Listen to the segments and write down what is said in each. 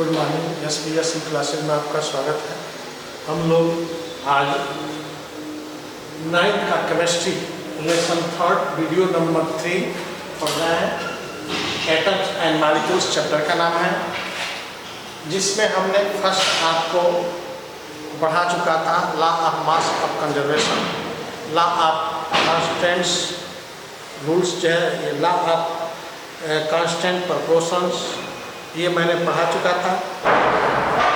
Good morning. SBSE classes में आपका स्वागत है। हम लोग आज 9th का केमिस्ट्री लेसन 3 वीडियो नंबर 3 पढ़ रहे हैं। एटम्स एंड मॉलिक्यूल्स चैप्टर का नाम है, जिसमें हमने फर्स्ट आपको पढ़ा चुका था law of mass of conservation, law of constants rules जो है, लॉ ऑफ कांस्टेंट प्रोपोर्शंस, ये मैंने पढ़ा चुका था।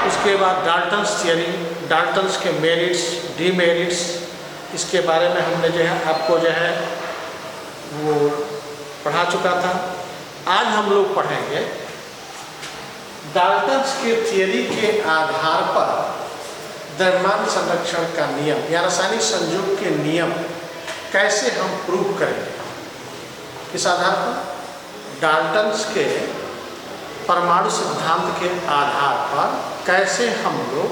उसके बाद डाल्टन्स थियरी, डाल्टन्स के मेरिट्स डीमेरिट्स, इसके बारे में हमने जो है आपको जो है वो पढ़ा चुका था। आज हम लोग पढ़ेंगे डाल्टन्स के थियरी के आधार पर द्रव्यमान संरक्षण का नियम या रासायनिक संयोग के नियम कैसे हम प्रूव करेंगे। किस आधार पर? डाल्टन्स के परमाणु सिद्धांत के आधार पर कैसे हम लोग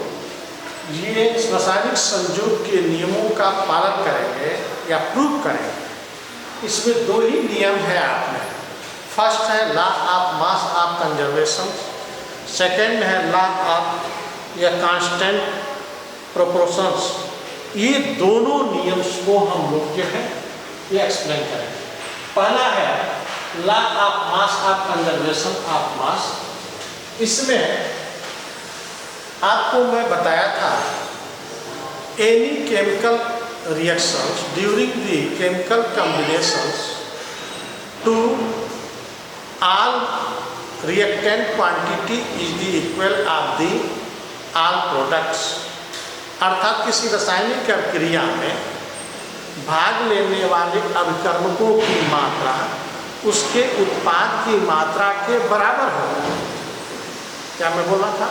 ये रासायनिक संयोग के नियमों का पालन करेंगे या प्रूव करेंगे। इसमें दो ही नियम है आप में। फर्स्ट है law of mass of conservation, second है लॉ ऑफ या कांस्टेंट प्रोपोर्शंस। ये दोनों नियम को हम लोग जो है ये एक्सप्लेन करेंगे। पहला है law of mass of conservation of mass. इसमें आपको मैं बताया था any chemical reactions during the chemical combinations to all reactant quantity is the equal of the all products. अर्थात किसी रासायनिक प्रक्रिया में भाग लेने वाले अभिकर्मकों की मात्रा उसके उत्पाद की मात्रा के बराबर होगा। क्या मैं बोला था?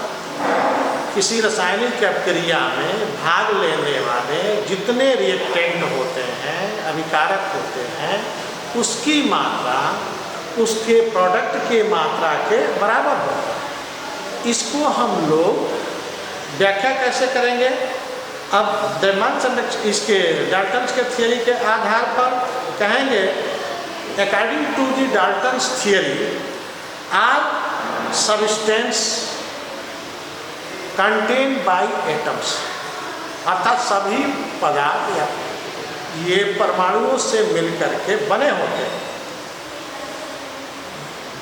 किसी रासायनिक प्रक्रिया में भाग लेने वाले जितने रिएक्टेंट होते हैं, अभिकारक होते हैं, उसकी मात्रा उसके प्रोडक्ट के मात्रा के बराबर होगा। इसको हम लोग व्याख्या कैसे करेंगे? अब द्रव्यमान संरक्षण इसके डाल्टन्स के थियरी के आधार पर कहेंगे According to the Dalton's theory, all substance contained by atoms, अर्थात सभी पदार्थ ये परमाणुओं से मिलकर के बने होते हैं।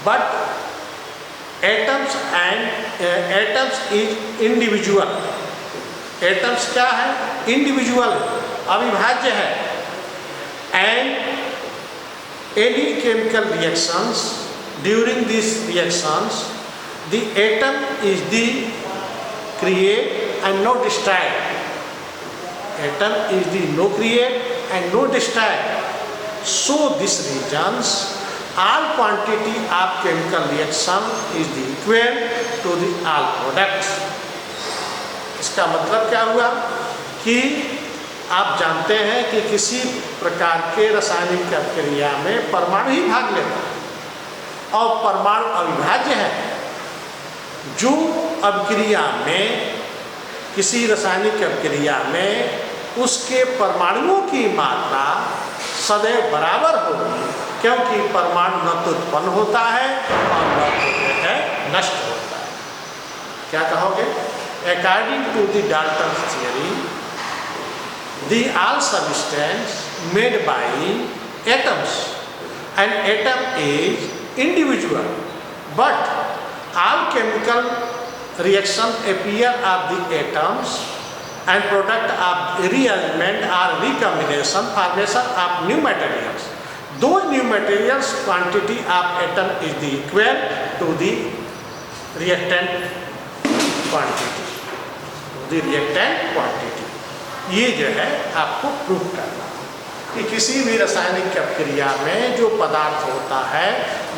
But atoms is individual. Atoms क्या है? इंडिविजुअल, अविभाज्य है। And any chemical reactions, during these reactions the atom is the create and no destroy. Atom is the no create and no destroy. So this reasons all quantity of chemical reaction is the equal to the all products. इसका मतलब क्या हुआ कि आप जानते हैं कि किसी प्रकार के रासायनिक प्रक्रिया में परमाणु ही भाग लेता है और परमाणु अविभाज्य है। जो अभिक्रिया में किसी रासायनिक प्रक्रिया में उसके परमाणुओं की मात्रा सदैव बराबर होगी, क्योंकि परमाणु न तो उत्पन्न होता है और न तो है नष्ट होता है। क्या कहोगे? According to the Dalton's theory, the all substance made by atoms, and atom is individual, but all chemical reaction appear of the atoms and product of rearrangement or recombination formation of new materials. Those new materials quantity of atom is the equal to the reactant quantity, ये जो है आपको prove करना कि किसी भी रासायनिक प्रक्रिया में जो पदार्थ होता है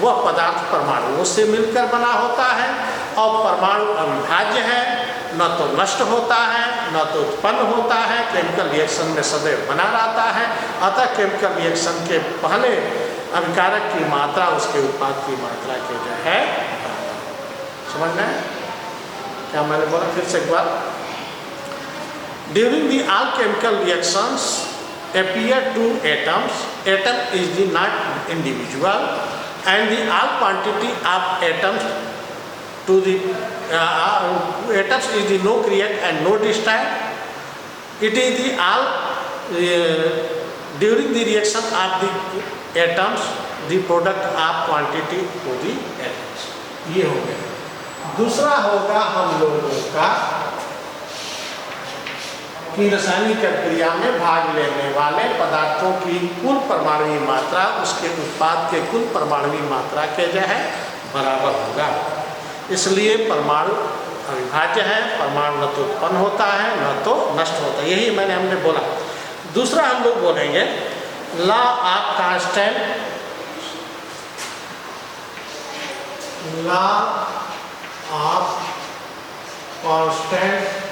वह पदार्थ परमाणुओं से मिलकर बना होता है और परमाणु अविभाज्य है, न तो नष्ट होता है न तो उत्पन्न होता है, केमिकल रिएक्शन में सदैव बना रहता है। अतः केमिकल रिएक्शन के पहले अभिकारक की मात्रा उसके उत्पाद की मात्रा के जो है समझना है। क्या मैंने बोला? फिर से एक बार। During the all chemical reactions appear two atoms. Atom is the not individual, and the all quantity of atoms to the atoms is the no create and no destroy. It is the all during the reaction of the atoms the product of quantity to the atoms. ये हो गया। दूसरा होगा हम लोगों का कि रासायनिक प्रक्रिया में भाग लेने वाले पदार्थों की कुल परमाणुवीय मात्रा उसके उत्पाद के कुल परमाणुवीय मात्रा के जो है बराबर होगा। इसलिए परमाणु अविभाज्य है, परमाणु न तो उत्पन्न होता है न तो नष्ट होता है, यही हमने बोला। दूसरा हम लोग बोलेंगे law of constant, law of constant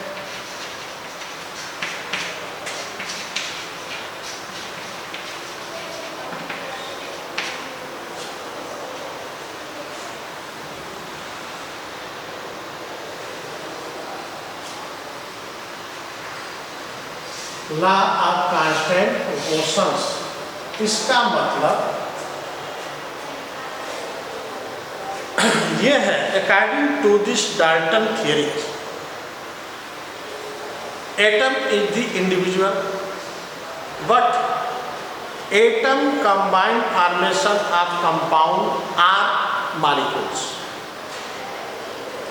law of constant proportions. इसका मतलब यह है according to this Dalton theory atom is the individual but atom combined formation of compound are molecules.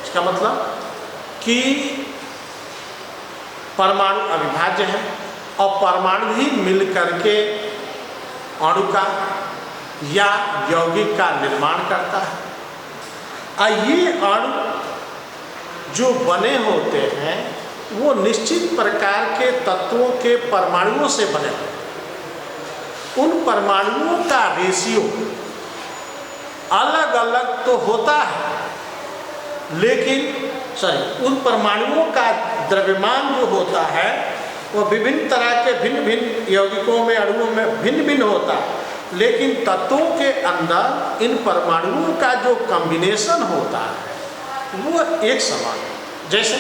इसका मतलब कि परमाणु अविभाज्य है और परमाणु ही मिल करके अणु का या यौगिक का निर्माण करता है। और ये अणु जो बने होते हैं वो निश्चित प्रकार के तत्वों के परमाणुओं से बने होते हैं। उन परमाणुओं का रेशियो अलग अलग तो होता है, लेकिन उन परमाणुओं का द्रव्यमान जो होता है वो विभिन्न तरह के भिन्न भिन्न यौगिकों में अणुओं में भिन्न भिन्न होता है, लेकिन तत्वों के अंदर इन परमाणुओं का जो कॉम्बिनेशन होता है वो एक समान है। जैसे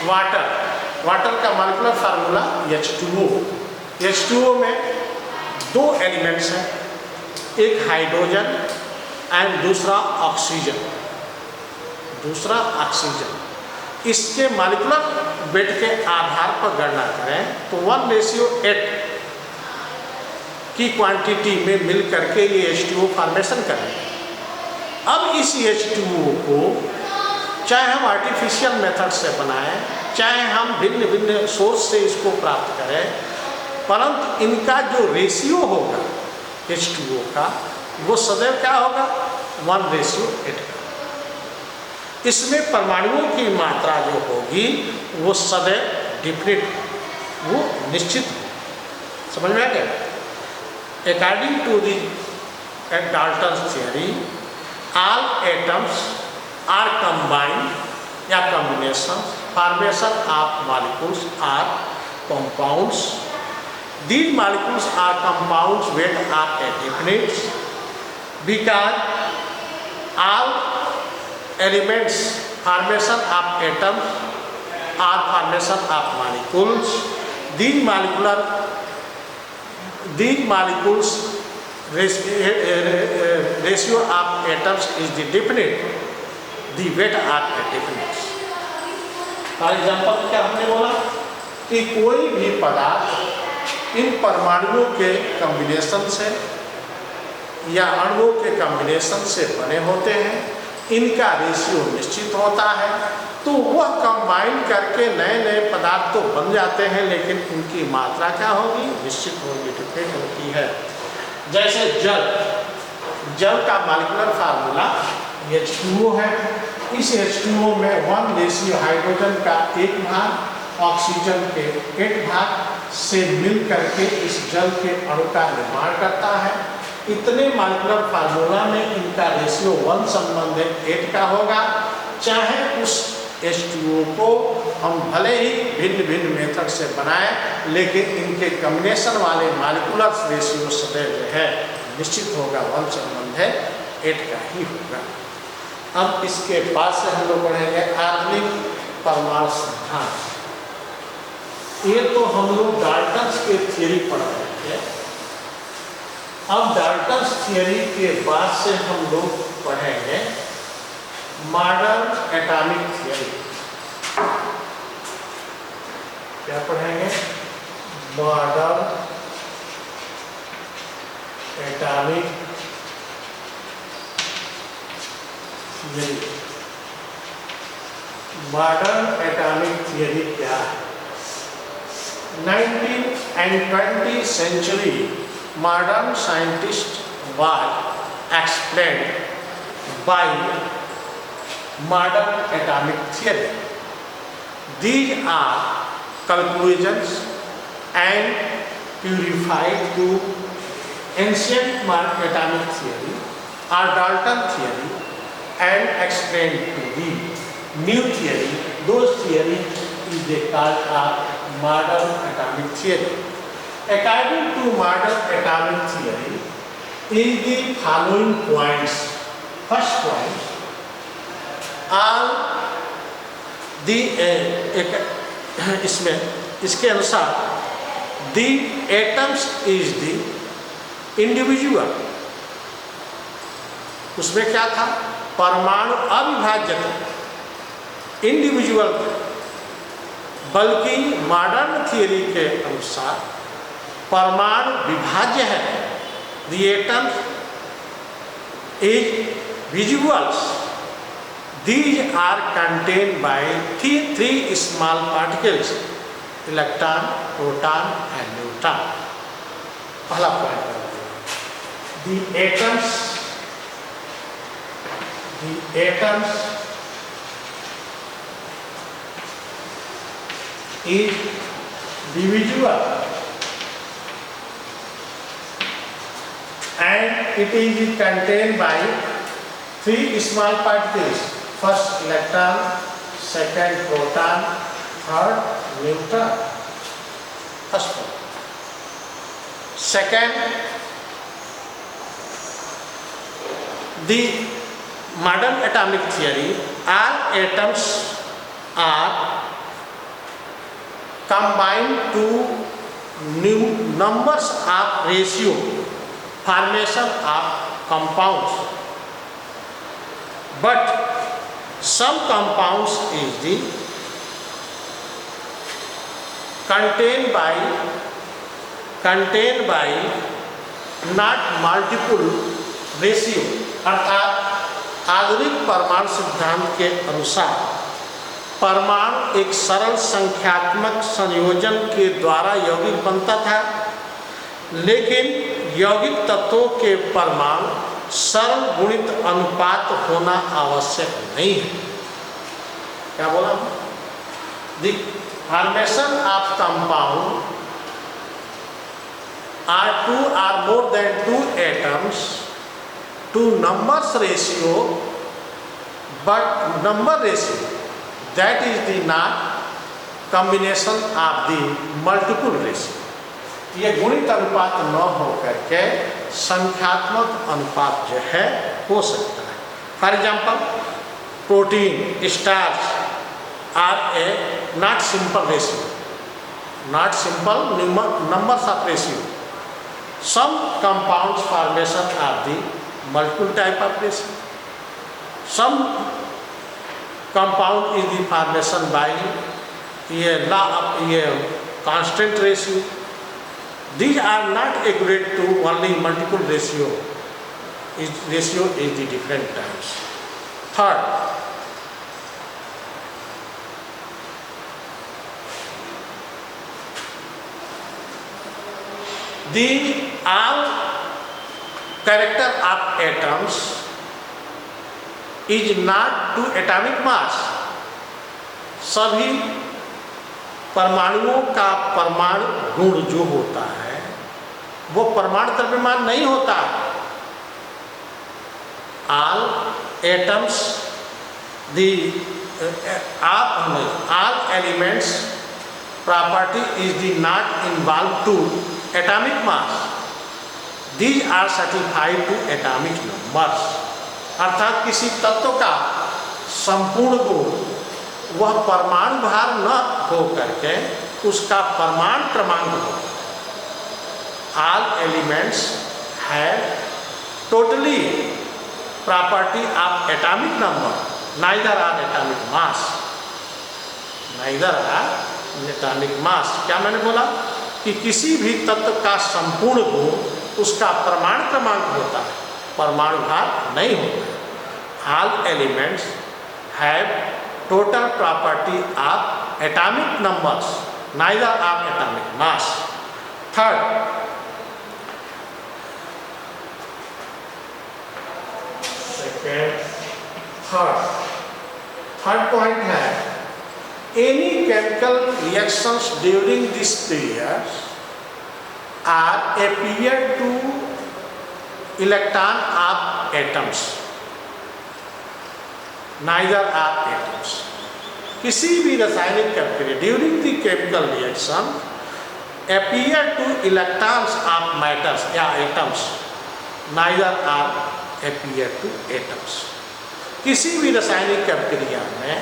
वाटर का मॉलिक्यूलर फार्मूला H2O। H2O में दो एलिमेंट्स हैं, एक हाइड्रोजन एंड दूसरा ऑक्सीजन। इसके मॉलिक्यूलर वेट के आधार पर गणना करें तो 1:8 की क्वांटिटी में मिल करके ये H2O फॉर्मेशन करेंगे। अब इस H2O को चाहे हम आर्टिफिशियल मेथड से बनाएं, चाहे हम भिन्न भिन्न सोर्स से इसको प्राप्त करें, परंतु इनका जो रेशियो होगा H2O का वो सदैव क्या होगा 1:8 का। इसमें परमाणुओं की मात्रा जो होगी वो सदैव डिफिनिट, वो निश्चित हो। समझ में आ गया? According to the Dalton theory all atoms are combined या combination formation of molecules or compounds. These molecules or compounds weight are definite because all elements formation of atoms or formation of molecules, these molecules ratio of atoms is the definite, the weight are definite। For example क्या हमने बोला कि कोई भी पदार्थ इन परमाणुओं के combination से या अणुओं के कॉम्बिनेशन से बने होते हैं, इनका रेशियो निश्चित होता है, तो वह कंबाइन करके नए नए पदार्थ तो बन जाते हैं, लेकिन उनकी मात्रा क्या होगी निश्चित होगी, डिफरेंट होती है। जैसे जल का मॉलिक्यूलर फार्मूला H2O है। इस H2O में 1 हाइड्रोजन का 1 भाग ऑक्सीजन के 8 भाग से मिल करके इस जल के अणु का निर्माण करता है। इतने मॉलिक्यूलर फार्मूला में इनका रेशियो 1:8 का होगा। चाहे उस H2O को हम भले ही भिन्न भिन्न मेथड से बनाएं, लेकिन इनके कॉम्बिनेशन वाले मॉलिक्यूलर रेशियो सदैव जो है निश्चित होगा 1:8 का ही होगा। अब इसके बाद से हम लोग पढ़ेंगे आणविक परमाणु सिद्धांत। ये तो हम लोग डाल्टन के थियरी पढ़ रहे थे। अब डाल्टन थियरी के बाद से हम लोग पढ़ेंगे मॉडर्न एटॉमिक थियरी। क्या पढ़ेंगे? Modern atomic theory. Modern atomic theory क्या है? 19th and 20th century modern scientists were explained by modern atomic theory. These are conclusions and purified to ancient modern atomic theory or Dalton theory and explained to the new theory. Those theories is they called a modern atomic theory. According to modern atomic theory, is the following points. First point, all the इसके अनुसार the atoms is the individual. उसमें क्या था? परमाणु अविभाज्य था, individual था। बल्कि मॉडर्न थियरी के अनुसार परमाणु विभाज्य है। The atoms is visuals. These are contained by three small particles: electron, proton, and neutron. पहला point, the atoms is divisible and it is contained by three small particles. First electron, second proton, third neutron. First one. Second, the modern atomic theory, all atoms are combined to new numbers of ratio formation of compounds, but some compounds is the contained by not multiple ratio। अर्थात आधुनिक परमाणु सिद्धांत के अनुसार परमाणु एक सरल संख्यात्मक संयोजन के द्वारा यौगिक बनता था, लेकिन यौगिक तत्वों के परमाणु सरल गुणित अनुपात होना आवश्यक नहीं है। क्या बोला? The formation of compound are two or more than two atoms to numbers ratio, but number ratio, that is the not combination of the multiple ratio। ये गुणित अनुपात न हो करके संख्यात्मक अनुपात जो है हो सकता है। For example, protein, starch are a not simple ratio, not simple numbers of ratio। Some compounds formation of the multiple type of ratio। Some compound is the formation by ये law of ये constant ratio। These are not accurate to only multiple ratio। Ratio is the different types। Third, the all character of atoms is not to atomic mass। सभी परमाणुओं का परमाणु गुण जो होता है वो परमाणु द्रव्यमान नहीं होता। All atoms, all elements property is the not involved to atomic mass। These are certified to atomic numbers। अर्थात किसी तत्व का संपूर्ण गुण वह परमाणु भार न हो करके उसका परमाणु क्रमांक हो। All elements have totally property of atomic number neither are atomic mass, neither are atomic mass. क्या मैंने बोला कि किसी भी तत्व का संपूर्ण गुण उसका परमाणु क्रमांक होता है, परमाणु भार नहीं होता है। All elements have total property of atomic numbers, neither of atomic mass. Third point है any chemical reactions during this period are appear to electron of atoms, neither are atoms। किसी भी रासायनिक प्रक्रिया during the chemical reaction appear to electrons of matters या atoms, neither are appear to atoms। किसी भी रासायनिक प्रक्रिया में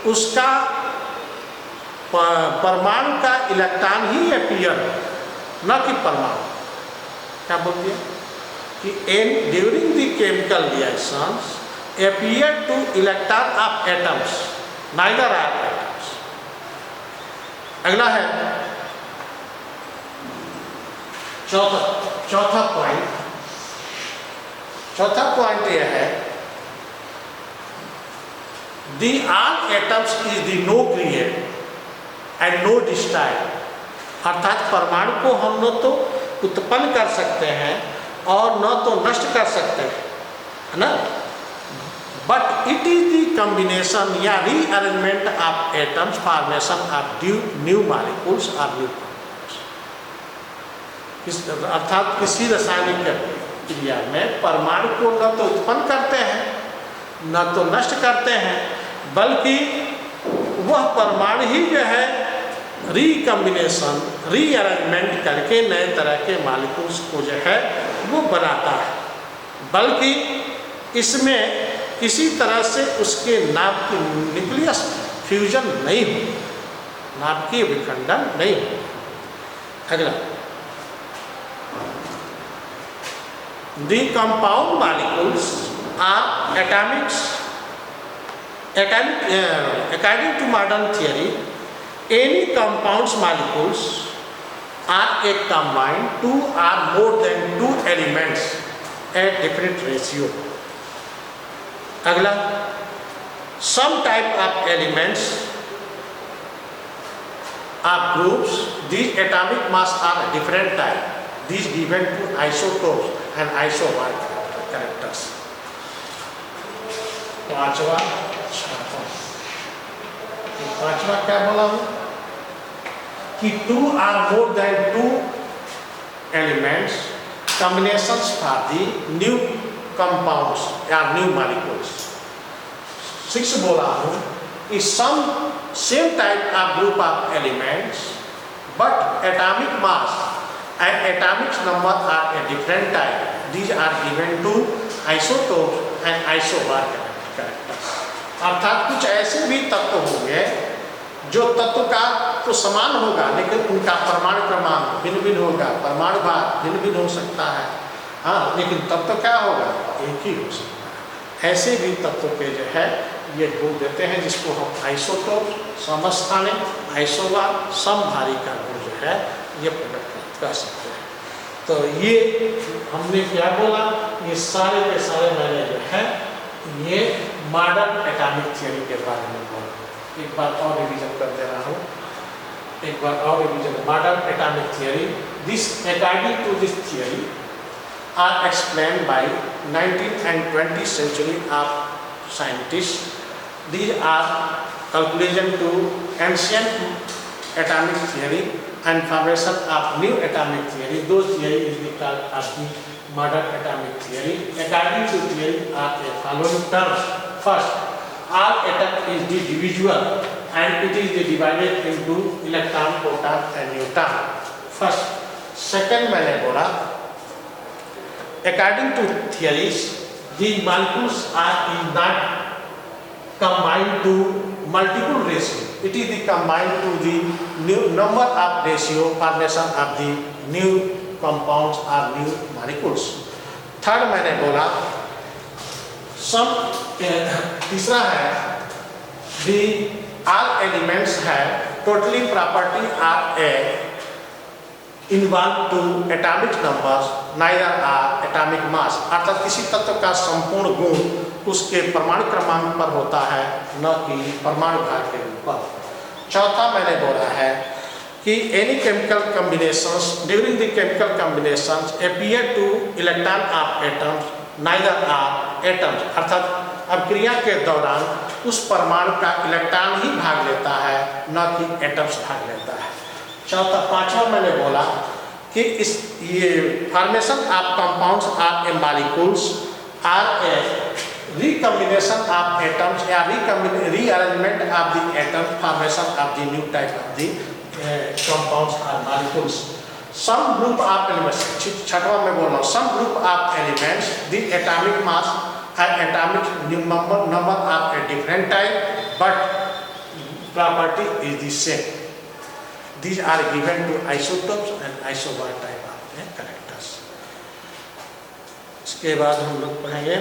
उसका परमाणु का इलेक्ट्रॉन ही अपीयर, न कि परमाणु। क्या बोल दिया कि during the chemical reactions appear to electron of atoms, neither are atoms. अगला है चौथा पॉइंट यह है The all atoms is the no create and no destroy, अर्थात परमाणु को हम न तो उत्पन्न कर सकते हैं और न तो नष्ट कर सकते हैं, है ना। But it is the combination या rearrangement of atoms, formation of new molecules और न्यू कंपाउंड्स। अर्थात किसी रासायनिक क्रिया में परमाणु को न तो उत्पन्न करते हैं न तो नष्ट करते हैं, बल्कि वह परमाणु ही जो है रिकॉम्बिनेशन, रीअरेंजमेंट करके नए तरह के मॉलिक्यूल्स को जो है वो बनाता है। बल्कि इसमें किसी तरह से उसके नाभ की न्यूक्लियस फ्यूजन नहीं हो, नाभ की विखंडन नहीं हो। अगला the compound molecules are atomics, according to modern theory, any compounds molecules are a combined two or more than two elements at different ratio। अगला some type of elements of groups, these atomic mass are different type, these given to isotopes and isomer characters। पांचवा क्या बोला हूं कि two or more than two elements combinations for the new compounds या new molecules. 6 बोला हूं कि some same type of group of elements but atomic mass and atomic number are a different type, these are given to isotopes and isobar. अर्थात कुछ ऐसे भी तत्व होंगे जो तत्व का तो समान होगा लेकिन उनका परमाणु क्रमांक भिन्न भिन्न होगा, परमाणु भार भिन्न भिन्न हो सकता है, हाँ, लेकिन तत्व क्या होगा, एक ही हो सकता है। ऐसे भी तत्व के जो है ये गुण देते हैं जिसको हम आइसोटोप, समस्थानिक, आइसोबार, समभारी का गुण जो है ये प्रकट कर सकते हैं। तो ये हमने क्या बोला, ये सारे के सारे मैंने जो है ये मॉडर्न एटॉमिक थियरी के बारे में बोला। एक बार और रिवीजन कर दे रहा हूँ, एक बार और revision. Modern atomic theory, this according to this theory are explained by 19th and 20th century of scientists। These are conclusion to ancient atomic theory and formation of new atomic theory. Those theory is called as the modern atomic theory। According to theory are the following terms। First, all atom is the divisible and it is divided into electron, proton and neutron। First, second मैंने बोला according to theories the molecules are not combined to multiple ratio, it is the combined to the new number of ratio formation of the new compounds or new molecules। Third मैंने बोला सम तीसरा है दी all elements have totally property are a involved to atomic numbers neither are atomic mass। अर्थात किसी तत्व का संपूर्ण गुण उसके परमाणु क्रमांक पर होता है न कि परमाणु भार के रूप पर। चौथा मैंने बोला है कि any chemical combinations during the chemical combinations appear to electron of atoms neither are atoms। अर्थात अब क्रिया के दौरान उस परमाणु का इलेक्ट्रॉन ही भाग लेता है न कि एटम्स भाग लेता है। पांचवा मैंने बोला कि इस ये formation of compounds of a molecules are a recombination of atoms या rearrangement of the atom formation of the new type of the compounds और molecules. Some group of elements, छठवां मैं बोल रहा हूँ, some group of elements the atomic mass atomic number of a different type but property is the same। These are given to isotopes and isobar type of characters। इसके बाद हम लोग पढ़ेंगे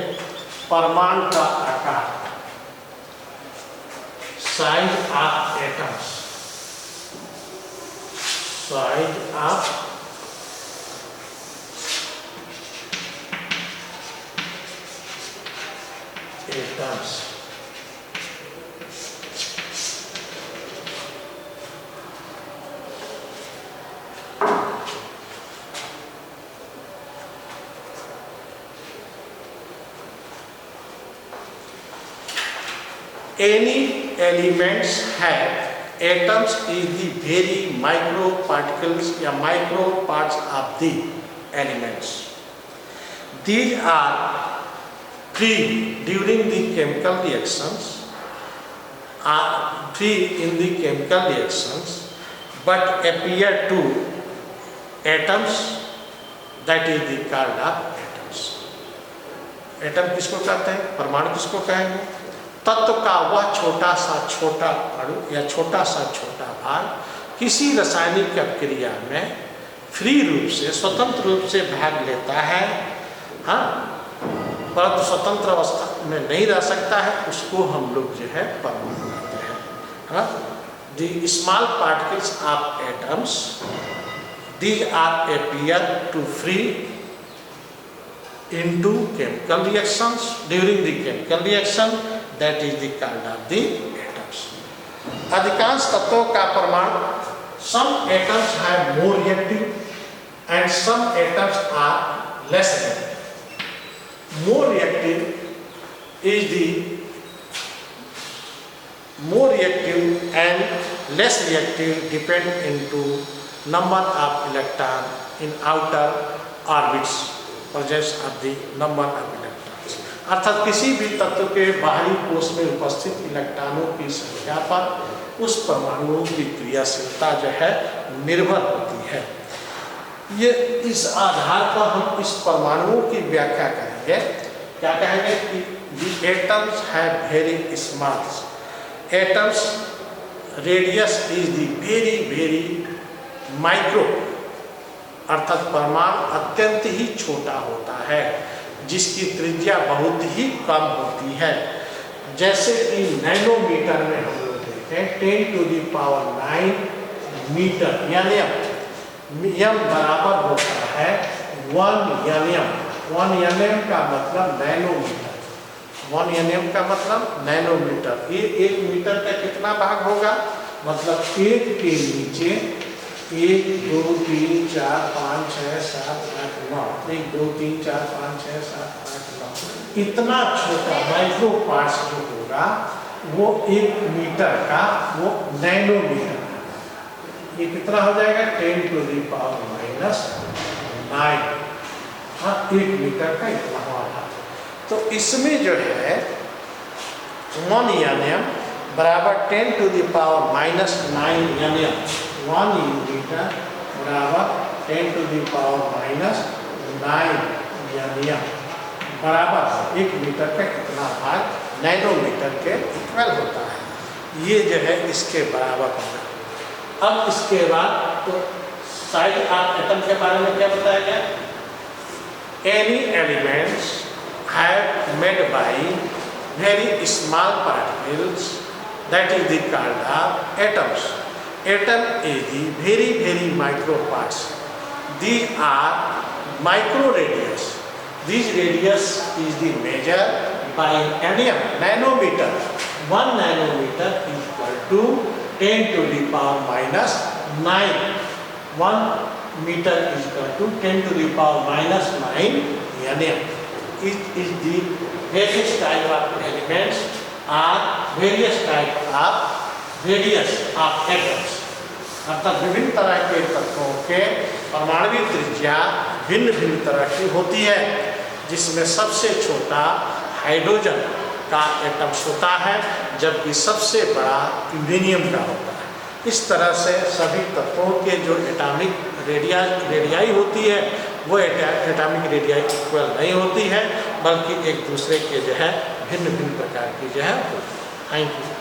परमाणु का आकार, size of atoms, size of atoms। Any elements have atoms is the very micro particles या micro parts of the elements। These are free during the chemical reactions, are free in the chemical reactions but appear to atoms, that is the called of atoms। Atom किसको कहते हैं? परमाणु किसको कहेंगे? तत्व का वह छोटा अणु या छोटा भाग किसी रासायनिक अभिक्रिया में फ्री रूप से स्वतंत्र रूप से भाग लेता है, हाँ, परंतु स्वतंत्र अवस्था में नहीं रह सकता है, उसको हम लोग जो है परमाणु कहते हैं। The small particles of atoms these are appear to free into chemical reactions during the chemical reaction, that is the called of the atoms। अधिकांश तत्वों का परमाणु, some atoms have more reactive and some atoms are less reactive। More reactive and less reactive depend into number of electron in outer orbits presence of the number of electrons। अर्थात किसी भी तत्व के बाहरी कोश में उपस्थित इलेक्ट्रॉनों की संख्या पर उस परमाणुओं की क्रियाशीलता जो है निर्भर होती है। ये इस आधार पर हम इस परमाणुओं की व्याख्या करेंगे। क्या कहेंगे कि the atoms have very small, atoms radius is the very micro, अर्थात परमाणु अत्यंत ही छोटा होता है जिसकी त्रिज्या बहुत ही कम होती है। जैसे कि नैनोमीटर में हम लोग देखें 10 to the power 9 मीटर यानी यम बराबर होता है 1 nm। 1 nm का मतलब नैनोमीटर, 1 nm का मतलब नैनोमीटर। ये 1 मीटर का कितना भाग होगा? मतलब 1 के नीचे 1 2 3 4 5 6 7 8 9, 1 2 3 4 5 6 7 8 9, इतना छोटा माइक्रो पार्ट्स जो होगा वो 1 मीटर का वो नैनोमीटर। ये कितना हो जाएगा? 10 to the power -9। हाँ, 1 मीटर का इतना वाला। तो इसमें जो है 1 nm बराबर 10 to the power -9 nm, 1 metre बराबर 10 to the power -9 nm बराबर 1 मीटर का इतना भाग नैनोमीटर के इक्वल होता है। ये जो है इसके बराबर होगा। अब इसके बाद तो साइज ऑफ एटम के बारे में क्या बताया गया? Any elements have made by very small particles, that is the called atoms. Atom is the very micro parts. These are micro radius. This radius is the measured by nanometer. 1 nanometer is equal to 10 to the power minus 9. 1 meter is equal to 10 to the power minus 9 nm. It is the various type of elements or various type of radius of atoms. अर्थात विभिन्न तरह के तत्वों के परमाणु त्रिज्या भिन्न भिन्न तरह की होती है, जिसमें सबसे छोटा हाइड्रोजन का एटम्स होता है, जबकि सबसे बड़ा यूरेनियम का होता है। इस तरह से सभी तत्वों के जो एटॉमिक रेडियाई होती है वो एटॉमिक रेडियाई इक्वल नहीं होती है, बल्कि एक दूसरे के जो है भिन्न भिन्न प्रकार की जो है। Thank you.